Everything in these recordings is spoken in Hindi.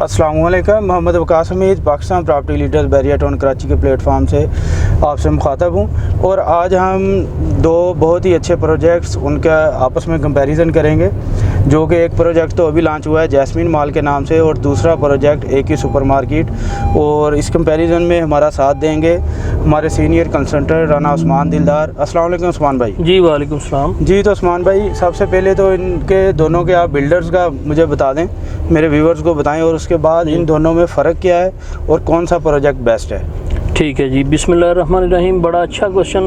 अस्सलामुअलैकुम, Mohammad Waqas Hameed Pakistan property leaders Bahria town Karachi के प्लेटफॉर्म से आपसे मुखातब हूँ। और आज हम दो बहुत ही अच्छे प्रोजेक्ट्स उनका आपस में कंपैरिजन करेंगे, जो कि एक प्रोजेक्ट तो अभी लॉन्च हुआ है जैस्मिन मॉल के नाम से, और दूसरा प्रोजेक्ट AQ सुपर मार्केट। और इस कंपैरिजन में हमारा साथ देंगे हमारे सीनियर कंसल्टेंट राना उस्मान दिलदार। अस्सलाम वालेकुम उस्मान भाई। जी वालेकुम सलाम। जी तो उस्मान भाई, सबसे पहले तो इनके दोनों के आप बिल्डर्स का मुझे बता दें, मेरे व्यूवर्स को बताएं, और उसके बाद इन दोनों में फ़र्क क्या है और कौन सा प्रोजेक्ट बेस्ट है। ठीक है जी, बिस्मिल्लाहिर्रहमानिर्रहीम। बड़ा अच्छा क्वेश्चन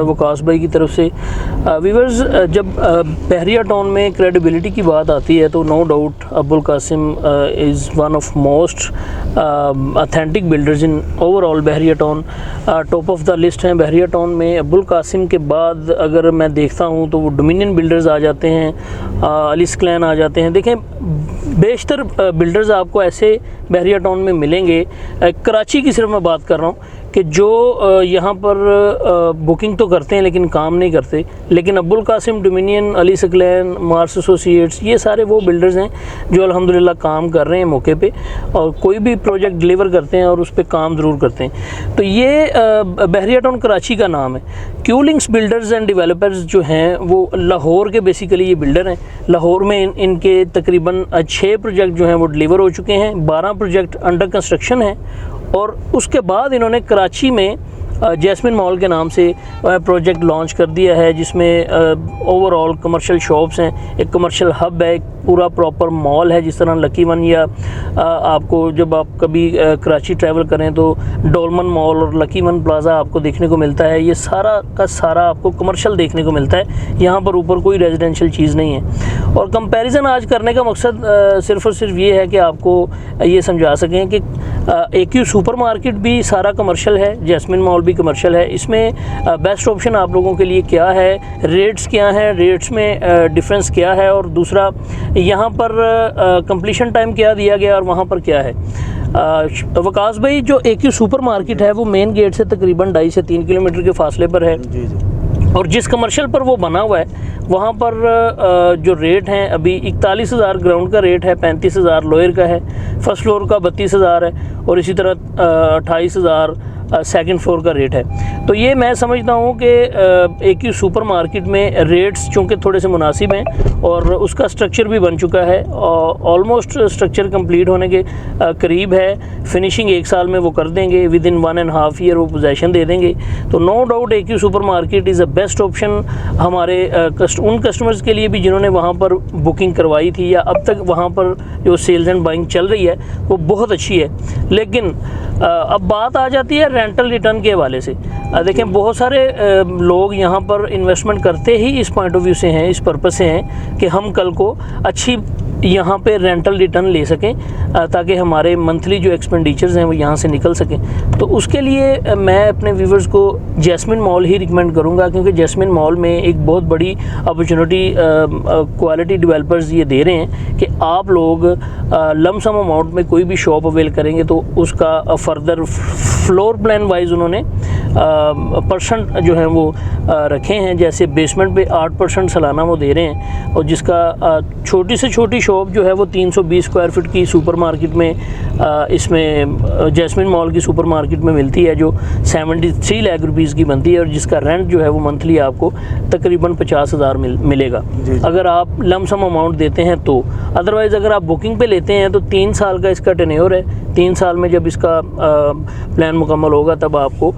वकास भाई की तरफ से। व्यूवर्स, जब बहरिया टाउन में क्रेडिबिलिटी की बात आती है तो no doubt Abul Qasim is one of most authentic builders in overall Bahria town. Top of the list हैं बहरिया टाउन में। अब्बुल कासिम के बाद अगर मैं देखता हूँ तो वो डोमिनियन बिल्डर्स आ जाते हैं, अलिस क्लैन आ जाते हैं। देखें, बेशतर बिल्डर्स आपको ऐसे बहरिया टाउन में मिलेंगे। कराची की सिर्फ मैं बात कर रहा हूँ कि जो यहाँ पर बुकिंग तो करते हैं लेकिन काम नहीं करते। लेकिन Abul Qasim, Dominion, Ali Saqlain, Mars Associates, ये सारे वो बिल्डर्स हैं जो अल्हम्दुलिल्लाह काम कर रहे हैं मौके पे, और कोई भी प्रोजेक्ट डिलीवर करते हैं और उस पर काम ज़रूर करते हैं। तो ये बहरिया टाउन कराची का नाम है। क्यूलिंग्स बिल्डर्स एंड डेवलपर्स जो हैं वो लाहौर के बेसिकली ये बिल्डर हैं। लाहौर में इनके तकरीबन 6 प्रोजेक्ट जो हैं वो डिलीवर हो चुके हैं, 12 प्रोजेक्ट अंडर कंस्ट्रक्शन हैं। और उसके बाद इन्होंने कराची में जैस्मिन मॉल के नाम से प्रोजेक्ट लॉन्च कर दिया है, जिसमें ओवरऑल कमर्शियल शॉप्स हैं, एक कमर्शियल हब है, एक पूरा प्रॉपर मॉल है। जिस तरह लकी वन, या आपको जब आप कभी कराची ट्रैवल करें तो डोलमन मॉल और लकी वन प्लाज़ा आपको देखने को मिलता है। ये सारा का सारा आपको कमर्शियल देखने को मिलता है, यहाँ पर ऊपर कोई रेजिडेंशियल चीज़ नहीं है। और कंपैरिजन आज करने का मकसद सिर्फ़ और सिर्फ ये है कि आपको ये समझा सकें कि AQ सुपर मार्केट भी सारा कमर्शियल है, जैस्मिन मॉल भी कमर्शियल है। इसमें बेस्ट ऑप्शन आप लोगों के लिए क्या है, रेट्स क्या हैं, रेट्स में डिफरेंस क्या है, और दूसरा यहाँ पर कंप्लीशन टाइम क्या दिया गया और वहाँ पर क्या है। वकास भाई, जो AQ सुपर मार्केट है वो मेन गेट से तकरीबन 2.5 से 3 किलोमीटर के फासले पर है। जी जी। और जिस कमर्शियल पर वो बना हुआ है वहाँ पर जो रेट हैं अभी 41,000 ग्राउंड का रेट है, 35,000 लोअर का है, फर्स्ट फ्लोर का 32,000 है, और इसी तरह 28,000 सेकंड फ्लोर का रेट है। तो ये मैं समझता हूँ कि AQ सुपर मार्केट में रेट्स चूँकि थोड़े से मुनासिब हैं और उसका स्ट्रक्चर भी बन चुका है, ऑलमोस्ट स्ट्रक्चर कंप्लीट होने के करीब है। फिनिशिंग 1 साल में वो कर देंगे, विद इन 1.5 ईयर वो पोजेसन दे देंगे। तो no doubt AQ super market is a best option हमारे उन कस्टमर्स के लिए भी जिन्होंने वहाँ पर बुकिंग करवाई थी, या अब तक वहाँ पर जो सेल्स एंड बाइंग चल रही है वो बहुत अच्छी है। लेकिन अब बात आ जाती है रेंटल रिटर्न के हवाले से। देखें, बहुत सारे लोग यहाँ पर इन्वेस्टमेंट करते ही इस पॉइंट ऑफ व्यू से हैं, इस पर्पस से हैं कि हम कल को अच्छी यहाँ पे रेंटल रिटर्न ले सकें, ताकि हमारे मंथली जो एक्सपेंडिचर्स हैं वो यहाँ से निकल सकें। तो उसके लिए मैं अपने व्यूवर्स को जैस्मिन मॉल ही रिकमेंड करूँगा, क्योंकि जैस्मिन मॉल में एक बहुत बड़ी अपॉर्चुनिटी क्वालिटी डेवलपर्स ये दे रहे हैं कि आप लोग लमसम अमाउंट में कोई भी शॉप अवेल करेंगे तो उसका फर्दर फ्लोर प्लान वाइज उन्होंने परसेंट जो है वो रखे हैं। जैसे बेसमेंट पे 8% सालाना वो दे रहे हैं, और जिसका छोटी से छोटी शॉप जो है वो 320 स्क्वायर फीट की सुपर मार्केट में इसमें जैस्मिन मॉल की सुपर मार्केट में मिलती है, जो 73 लाख रुपीज़ की बनती है, और जिसका रेंट जो है वो मंथली आपको तकरीबन 50,000 मिलेगा अगर आप लमसम अमाउंट देते हैं तो। अदरवाइज़ अगर आप बुकिंग पे लेते हैं तो 3 साल का इसका टेन्योर है। 3 साल में जब इसका प्लान मुकम्मल होगा तब आपको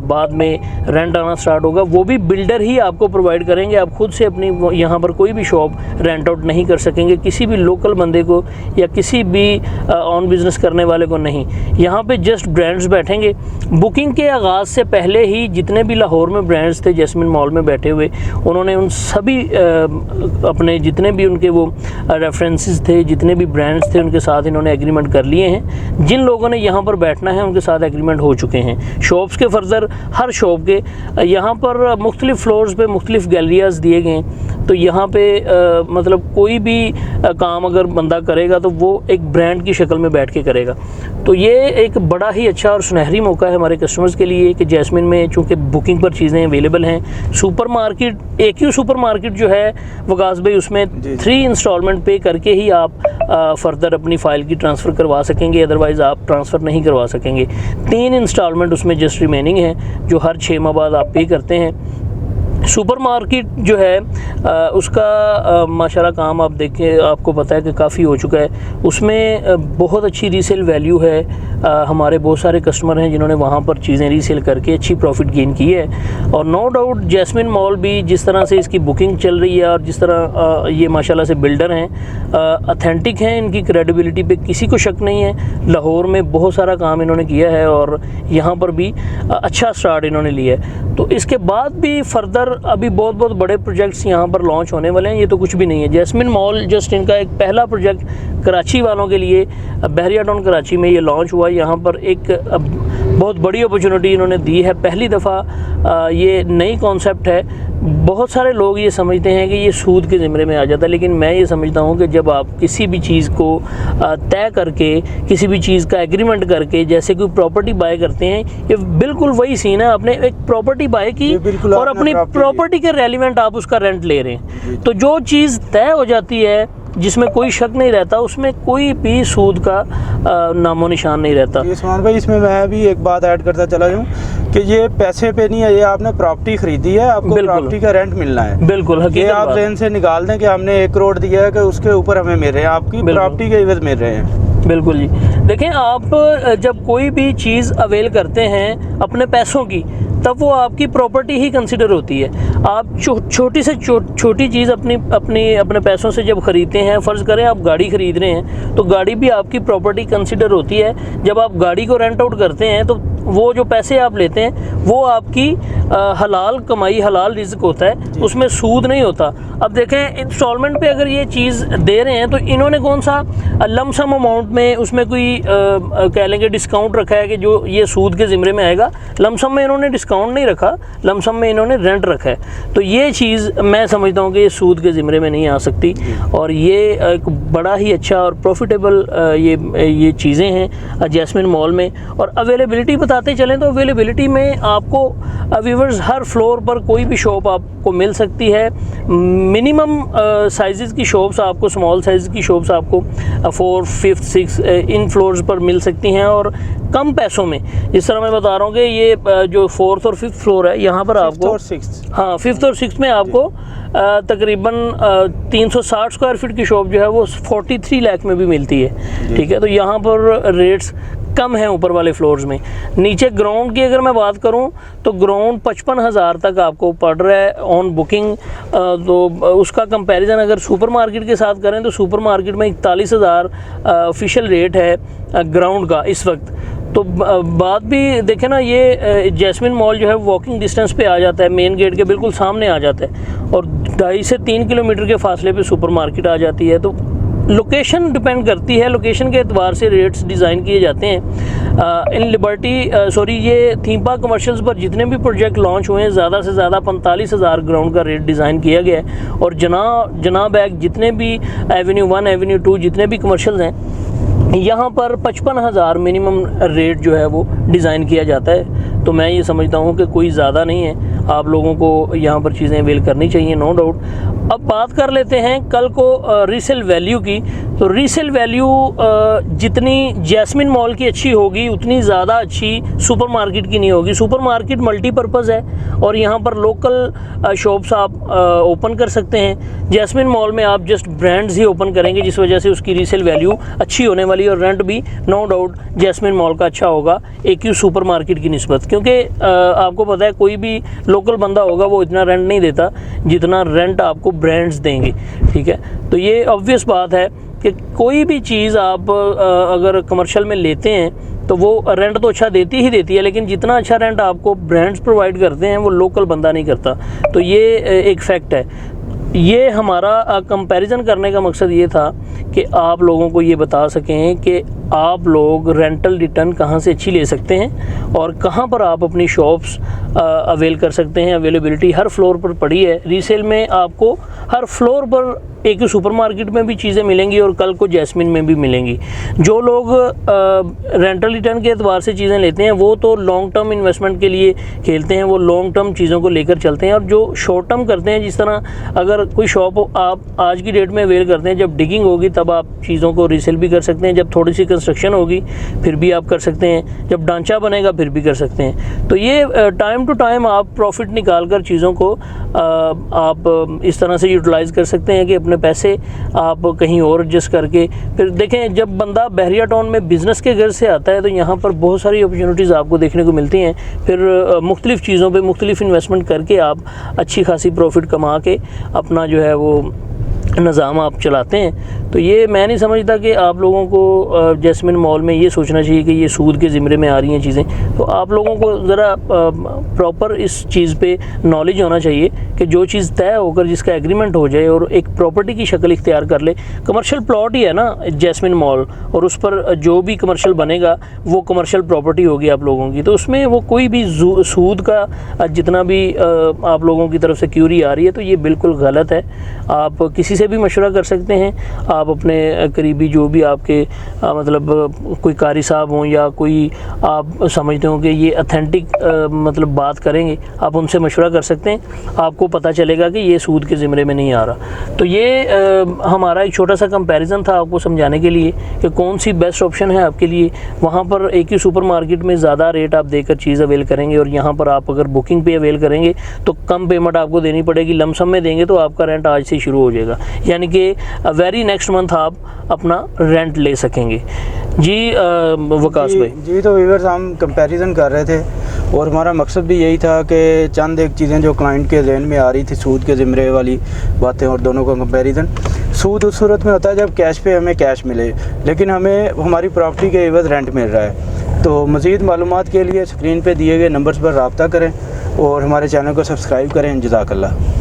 बाद में रेंट आना स्टार्ट होगा। वो भी बिल्डर ही आपको प्रोवाइड करेंगे, आप खुद से अपनी यहाँ पर कोई भी शॉप रेंट आउट नहीं कर सकेंगे, किसी भी लोकल बंदे को या किसी भी ऑन बिज़नेस करने वाले को नहीं। यहाँ पे जस्ट ब्रांड्स बैठेंगे। बुकिंग के आगाज़ से पहले ही जितने भी लाहौर में ब्रांड्स थे जैस्मिन मॉल में बैठे हुए, उन्होंने उन सभी अपने जितने भी उनके वो रेफरेंसेस थे, जितने भी ब्रांड्स थे, उनके साथ इन्होंने एग्रीमेंट कर लिए हैं। जिन लोगों ने यहाँ पर बैठना है उनके साथ एग्रीमेंट हो चुके हैं। शॉप्स के फर्दर हर शॉप के यहाँ पर मुख्तलिफ़ फ्लोर्स पे मुख्तलिफ़ गैलरियाज़ दिए गए हैं। तो यहाँ पे मतलब कोई भी काम अगर बंदा करेगा तो वो एक ब्रांड की शक्ल में बैठ के करेगा। तो ये एक बड़ा ही अच्छा और सुनहरी मौका है हमारे कस्टमर्स के लिए कि जैस्मिन में चूँकि बुकिंग पर चीज़ें अवेलेबल हैं। Super market AQ super market जो है वकास भाई, उसमें 3 इंस्टॉलमेंट पे करके ही आप फर्दर अपनी फ़ाइल की ट्रांसफ़र करवा सकेंगे, अदरवाइज़ आप ट्रांसफ़र नहीं करवा सकेंगे। 3 इंस्टॉलमेंट उसमें जस्ट रिमेनिंग हैं जो हर 6 माह बाद आप पे करते हैं। सुपर मार्केट जो है उसका माशाल्लाह काम आप देखें, आपको पता है कि काफ़ी हो चुका है। उसमें बहुत अच्छी रीसेल वैल्यू है। हमारे बहुत सारे कस्टमर हैं जिन्होंने वहाँ पर चीज़ें रीसेल करके अच्छी प्रॉफिट गेन की है। और नो डाउट जैस्मिन मॉल भी जिस तरह से इसकी बुकिंग चल रही है और जिस तरह ये माशाल्लाह से बिल्डर हैं, अथेंटिक हैं, इनकी क्रेडिबिलिटी पे किसी को शक नहीं है। लाहौर में बहुत सारा काम इन्होंने किया है और यहाँ पर भी अच्छा स्टार्ट इन्होंने लिया है। तो इसके बाद भी फर्दर अभी बहुत बहुत बड़े प्रोजेक्ट्स यहाँ पर लॉन्च होने वाले हैं। ये तो कुछ भी नहीं है। जैस्मिन मॉल जस्ट इनका एक पहला प्रोजेक्ट कराची वालों के लिए बहरिया टाउन कराची में ये लॉन्च हुआ। यहाँ पर एक बहुत बड़ी अपॉर्चुनिटी इन्होंने दी है। पहली दफ़ा ये नई कॉन्सेप्ट है। बहुत सारे लोग ये समझते हैं कि ये सूद के ज़िम्मे में आ जाता है, लेकिन मैं ये समझता हूँ कि जब आप किसी भी चीज़ को तय करके, किसी भी चीज़ का एग्रीमेंट करके, जैसे कोई प्रॉपर्टी बाय करते हैं, ये बिल्कुल वही सीन है। आपने एक प्रॉपर्टी बाय की और अपनी प्रॉपर्टी के रेलिवेंट आप उसका रेंट ले रहे हैं। तो जो चीज़ तय हो जाती है जिसमें कोई शक नहीं रहता, उसमें कोई भी सूद का नामो निशान नहीं रहता। उस्मान भाई, इसमें मैं भी एक बात ऐड करता चला जाऊँ कि ये पैसे पे नहीं है, ये आपने प्रॉपर्टी खरीदी है, आपको प्रॉपर्टी का रेंट मिलना है। बिल्कुल, ये आप ज़हन से निकाल दें कि हमने 1 करोड़ दिया है कि उसके ऊपर हमें मिल रहे हैं, आपकी प्रॉपर्टी के एवज मिल रहे हैं। बिल्कुल जी। देखें, आप जब कोई भी चीज़ अवेल करते हैं अपने पैसों की, तब वो आपकी प्रॉपर्टी ही कंसिडर होती है। आप छोटी से छोटी चीज़ अपने पैसों से जब ख़रीदते हैं, फ़र्ज़ करें आप गाड़ी ख़रीद रहे हैं, तो गाड़ी भी आपकी प्रॉपर्टी कंसिडर होती है। जब आप गाड़ी को रेंट आउट करते हैं तो वो जो पैसे आप लेते हैं वो आपकी हलाल कमाई, हलाल रिज़्क होता है, उसमें सूद नहीं होता। अब देखें, इंस्टॉलमेंट पे अगर ये चीज़ दे रहे हैं तो इन्होंने कौन सा लमसम अमाउंट में उसमें कोई कह लेंगे डिस्काउंट रखा है कि जो ये सूद के ज़िम्मे में आएगा। लमसम में इन्होंने डिस्काउंट नहीं रखा, लमसम में इन्होंने रेंट रखा है। तो ये चीज़ मैं समझता हूँ कि ये सूद के ज़िम्मे में नहीं आ सकती। और ये एक बड़ा ही अच्छा और प्रॉफिटेबल ये चीज़ें हैं जैस्मिन मॉल में। और अवेलेबिलिटी बताते चलें तो अवेलेबिलिटी में आपको व्यूवर्स हर फ्लोर पर कोई भी शॉप आपको मिल सकती है। मिनिमम साइज़ की शॉप्स आपको, स्मॉल साइज़ की शॉप्स आपको 4, 5, 6 इन फ्लोर्स पर मिल सकती हैं और कम पैसों में। जिस तरह मैं बता रहा हूँ कि ये जो 4th और 5th फ्लोर है, यहाँ पर आपको 5th और 6th में आपको तकरीबन 360 स्क्वायर फीट की शॉप जो है वो 43 लाख में भी मिलती है। ठीक है, तो यहाँ पर रेट्स कम है ऊपर वाले फ्लोर्स में। नीचे ग्राउंड की अगर मैं बात करूं तो ग्राउंड 55,000 तक आपको पड़ रहा है ऑन बुकिंग। तो उसका कंपैरिजन अगर सुपर मार्केट के साथ करें तो सुपर मार्केट में 41,000 ऑफिशियल रेट है ग्राउंड का इस वक्त। तो बात भी देखें ना, ये जैस्मिन मॉल जो है वॉकिंग डिस्टेंस पे आ जाता है, मेन गेट के बिल्कुल सामने आ जाता है और 2.5 से 3 किलोमीटर के फासले पे सुपर मार्केट आ जाती है। तो लोकेशन डिपेंड करती है, लोकेशन के एतबार से रेट्स डिज़ाइन किए जाते हैं। इन लिबर्टी ये थीम पार्क कमर्शियल्स पर जितने भी प्रोजेक्ट लॉन्च हुए हैं, ज़्यादा से ज़्यादा 45,000 ग्राउंड का रेट डिज़ाइन किया गया है। और जना बैग जितने भी एवेन्यू 1, एवेन्यू 2 जितने भी कमर्शियल्स हैं, यहाँ पर 55,000 मिनिमम रेट जो है वो डिज़ाइन किया जाता है। तो मैं ये समझता हूँ कि कोई ज़्यादा नहीं है, आप लोगों को यहाँ पर चीज़ें अवेल करनी चाहिए, नो डाउट। अब बात कर लेते हैं कल को रीसेल वैल्यू की। तो रीसेल वैल्यू जितनी जैस्मिन मॉल की अच्छी होगी उतनी ज़्यादा अच्छी सुपर मार्केट की नहीं होगी। सुपर मार्केट मल्टीपर्पज़ है और यहाँ पर लोकल शॉप्स आप ओपन कर सकते हैं। जैस्मिन मॉल में आप जस्ट ब्रांड्स ही ओपन करेंगे, जिस वजह से उसकी रीसेल वैल्यू अच्छी होने वाली है और रेंट भी नो डाउट जैस्मिन मॉल का अच्छा होगा AQ सुपर मार्केट की निस्बत। क्योंकि आपको पता है कोई भी लोकल बंदा होगा वो इतना रेंट नहीं देता जितना रेंट आपको ब्रांड्स देंगे। ठीक है, तो ये ऑब्वियस बात है कि कोई भी चीज़ आप अगर कमर्शियल में लेते हैं तो वो रेंट तो अच्छा देती ही देती है, लेकिन जितना अच्छा रेंट आपको ब्रांड्स प्रोवाइड करते हैं वो लोकल बंदा नहीं करता। तो ये एक फैक्ट है। ये हमारा कंपैरिजन करने का मकसद ये था कि आप लोगों को ये बता सकें कि आप लोग रेंटल रिटर्न कहाँ से अच्छी ले सकते हैं और कहाँ पर आप अपनी शॉप्स अवेल कर सकते हैं। अवेलेबिलिटी हर फ्लोर पर पड़ी है। रीसेल में आपको हर फ्लोर पर एक सुपरमार्केट में भी चीज़ें मिलेंगी और कल को जैस्मिन में भी मिलेंगी। जो लोग रेंटल रिटर्न के एतबार से चीज़ें लेते हैं वो तो लॉन्ग टर्म इन्वेस्टमेंट के लिए खेलते हैं, वो लॉन्ग टर्म चीज़ों को लेकर चलते हैं। और जो शॉर्ट टर्म करते हैं, जिस तरह अगर कोई शॉप आप आज की डेट में अवेल करते हैं, जब डिगिंग होगी तब आप चीज़ों को रीसेल भी कर सकते हैं, जब थोड़ी सी कंस्ट्रक्शन होगी फिर भी आप कर सकते हैं, जब ढांचा बनेगा फिर भी कर सकते हैं। तो ये टाइम टू टाइम आप प्रॉफिट निकाल कर चीज़ों को आप इस तरह से यूटिलाइज़ कर सकते हैं कि अपने पैसे आप कहीं और एडजस्ट करके फिर देखें। जब बंदा बहरिया टाउन में बिज़नेस के घर से आता है तो यहाँ पर बहुत सारी अपॉर्चुनिटीज़ आपको देखने को मिलती हैं। फिर मुख्तलिफ़ चीज़ों पे मुख्तलिफ़ इन्वेस्टमेंट करके आप अच्छी खासी प्रॉफिट कमा के अपना जो है वो निज़ाम आप चलाते हैं। तो ये मैं नहीं समझता कि आप लोगों को जैस्मिन मॉल में ये सोचना चाहिए कि ये सूद के ज़िम्मे में आ रही हैं चीज़ें। तो आप लोगों को ज़रा प्रॉपर इस चीज़ पे नॉलेज होना चाहिए कि जो चीज़ तय होकर जिसका एग्रीमेंट हो जाए और एक प्रॉपर्टी की शक्ल इख्तियार कर ले। कमर्शियल प्लॉट ही है ना जैस्मिन मॉल, और उस पर जो भी कमर्शियल बनेगा वो कमर्शियल प्रॉपर्टी होगी आप लोगों की। तो उसमें वो कोई भी सूद का जितना भी आप लोगों की तरफ से क्यूरी आ रही है तो ये बिल्कुल गलत है। आप किसी से भी मशवरा कर सकते हैं। आप अपने करीबी जो भी आपके मतलब कोई कारी साहब हों या कोई आप समझते हो कि ये अथेंटिक मतलब बात करेंगे, आप उनसे मशवरा कर सकते हैं। आपको पता चलेगा कि ये सूद के ज़िम्मे में नहीं आ रहा। तो ये हमारा एक छोटा सा कंपैरिजन था आपको समझाने के लिए कि कौन सी बेस्ट ऑप्शन है आपके लिए। वहाँ पर एक ही सुपर मार्केट में ज़्यादा रेट आप देकर चीज़ अवेल करेंगे और यहाँ पर आप अगर बुकिंग पे अवेल करेंगे तो कम पेमेंट आपको देनी पड़ेगी। लमसम में देंगे तो आपका रेंट आज से शुरू हो जाएगा, यानी कि वेरी नेक्स्ट मंथ आप अपना रेंट ले सकेंगे। जी वकास भाई जी, तो व्यूअर्स हम कंपैरिजन कर रहे थे और हमारा मकसद भी यही था कि चंद एक चीज़ें जो क्लाइंट के जहन में आ रही थी सूद के ज़िम्मे वाली बातें और दोनों का कंपैरिजन। सूद उस सूरत में होता है जब कैश पे हमें कैश मिले, लेकिन हमें हमारी प्रॉपर्टी के एवज़ रेंट मिल रहा है। तो मज़ीद मालूमात के लिए स्क्रीन पे दिए गए नंबर्स पर रब्ता करें और हमारे चैनल को सब्सक्राइब करें। जज़ाकल्लाह।